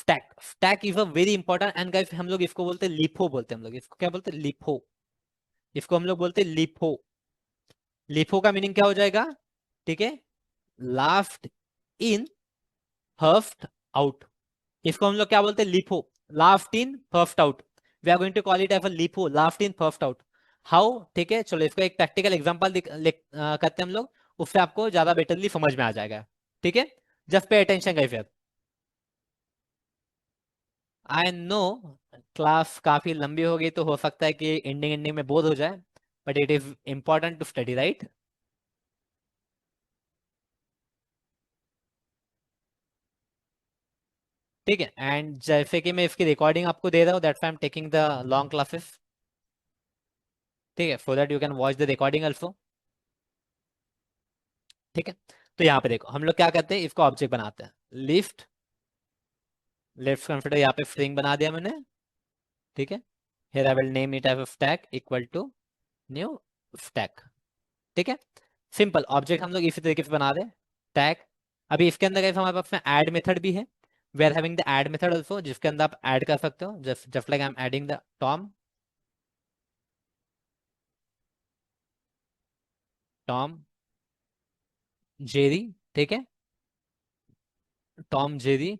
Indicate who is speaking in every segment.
Speaker 1: Stack, stack is a very important and guys हम लोग इसको बोलते हैं लिफो, बोलते हैं हम लोग इसको, क्या बोलते हैं, लिफो, इसको हम लोग बोलते हैं लिफो। लिफो का मीनिंग क्या हो जाएगा, ठीक है, लास्ट इन फर्स्ट आउट, इसको हम लोग क्या बोलते हैं, LIFO, last in first out, we are going to call it as a LIFO, last in first out. How, ठीक है, चलो इसको एक प्रैक्टिकल एग्जांपल करते हैं हम लोग, उससे आपको ज्यादा बेटरली समझ में आ जाएगा, ठीक है, just pay attention guys. I know class काफी लंबी हो गई तो हो सकता है कि एंडिंग एंडिंग में बोर हो जाए, but it is important to study, right. ठीक है, एंड जैसे कि मैं इसकी रिकॉर्डिंग आपको दे रहा हूँ, that's why I am taking the long classes, ठीक है, so that you can watch the recording also, ठीक है। तो यहाँ पे देखो हम लोग क्या करते हैं, इसको ऑब्जेक्ट बनाते हैं, लिस्ट, लेफ्ट कंसिडर, यहाँ पे स्ट्रिंग बना दिया मैंने, ठीक है, here I will name it as stack equal to new stack, ठीक है, सिंपल ऑब्जेक्ट हम लोग इसी तरीके से बना दें, टैग। अभी इसके अंदर कैसे हमारे पास में ऐड मेथड भी है, we are having the add method also, जिसके अंदर आप ऐड कर सकते हो, just just like I am adding the Tom, Tom Jerry, ठीक है, टॉम जेरी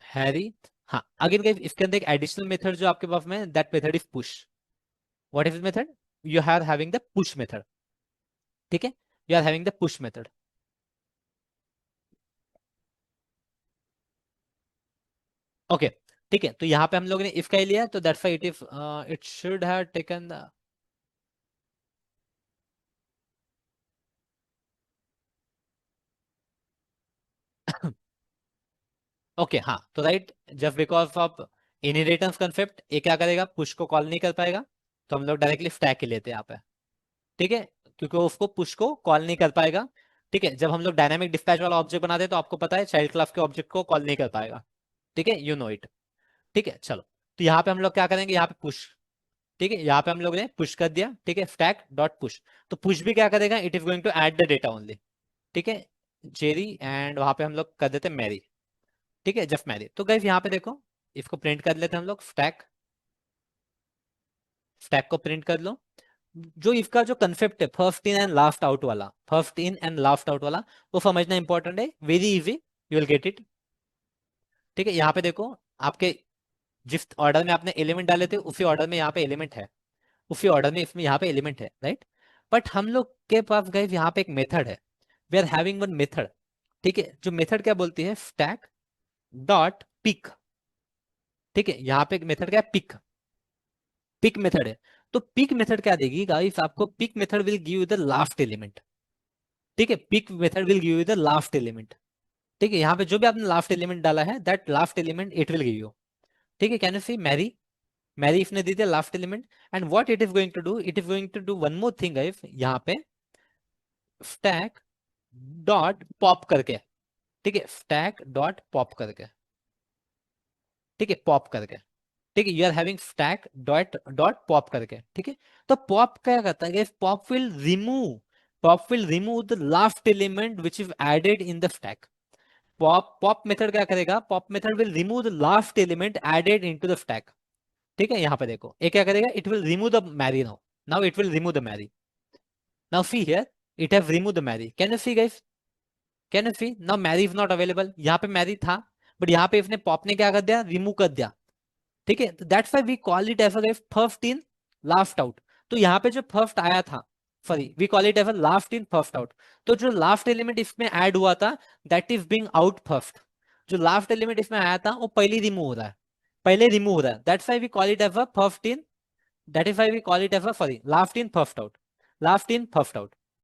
Speaker 1: हैरी। हाँ, अगेन गाइस इसके अंदर एक एडिशनल मेथड जो आपके पास में, that method is push. What is method, you are having the push method, ठीक है, you are having the push method, okay, ठीक है। तो यहाँ पे हम लोग ने इसका ही लिया, तो that's why it is, it should have taken the okay, हाँ, तो right, just because of inheritance concept ये क्या करेगा, पुश को कॉल नहीं कर पाएगा, तो हम लोग डायरेक्टली स्टैक ही लेते हैं यहाँ पे, ठीक है, क्योंकि वो उसको पुश को कॉल नहीं कर पाएगा, ठीक है। जब हम लोग डायनामिक डिस्पैच वाला ऑब्जेक्ट बनाते हैं तो आपको पता है चाइल्ड क्लास के ऑब्जेक्ट को कॉल नहीं कर पाएगा, ठीक है, यू नो इट, ठीक है। चलो, तो यहाँ पे हम लोग क्या करेंगे, यहाँ पे पुश, ठीक है, यहाँ पे हम लोग ने पुश कर दिया, ठीक है, स्टैक डॉट पुश, तो पुश भी क्या करेगा, it is going to add the data only, ठीक है, जेरी, एंड वहां पे हम लोग कर देते मैरी, ठीक है, जस्ट मैरी। तो गाइस यहाँ पे देखो, इसको प्रिंट कर लेते हैं हम लोग, स्टैक, स्टैक को प्रिंट कर लो। जो इसका जो कंसेप्ट है first in and last out वाला, first in and last out वाला, वो समझना इंपॉर्टेंट है, very easy, you will get it, ठीक है। यहाँ पे देखो, आपके जिस ऑर्डर में आपने एलिमेंट डाले थे उसी ऑर्डर में यहाँ पे एलिमेंट है, उसी ऑर्डर में इसमें यहाँ पे एलिमेंट है, राइट। बट हम लोग के पास गाइस यहाँ पे एक मेथड है, we are having one method, ठीक है, जो मेथड क्या बोलती है, स्टैक डॉट पिक, ठीक है, यहाँ पे मेथड क्या है, पिक, पिक मेथड है। तो पिक मेथड क्या देगी गाइस आपको, pick method will give you the last element, ठीक है, pick method will give you the last element, ठीक है, यहाँ पे जो भी आपने लास्ट एलिमेंट डाला है that last element it will give you, ठीक है। Can you see Mary, Mary इसने दी थी last element, and what it is going to do, it is going to do one more thing guys, यहाँ पे stack dot pop करके, ठीक है, स्टैक डॉट पॉप करके, ठीक है, पॉप करके, ठीक है, you are having stack dot dot pop करके, ठीक है। तो पॉप क्या करता है, pop will remove, pop will remove the last element which is added in the stack. Pop pop method क्या करेगा, pop method will remove the last element added into the stack, ठीक है। यहाँ पे देखो ये क्या करेगा, it will remove the Mary, now now it will remove the Mary, now see here, it have remove the Mary, can you see guys, can you see, now Mary is not available, यहाँ पे Mary था, but यहाँ पे इसने pop ने क्या कर दिया, रिमूव कर दिया, ठीक है। तो that's why we call it as first in last out. तो यहाँ पे जो फर्स्ट आया था, sorry, we call it as last in first out, तो जो लास्ट एलिमेंट इसमें ऐड हुआ था that is being out first, जो लास्ट एलिमेंट इसमें आया था वो पहले रिमूव हो रहा है, पहले रिमूव हो रहा है, that's why we call it as first in, that is why we call it as sorry last in first out, last in first out,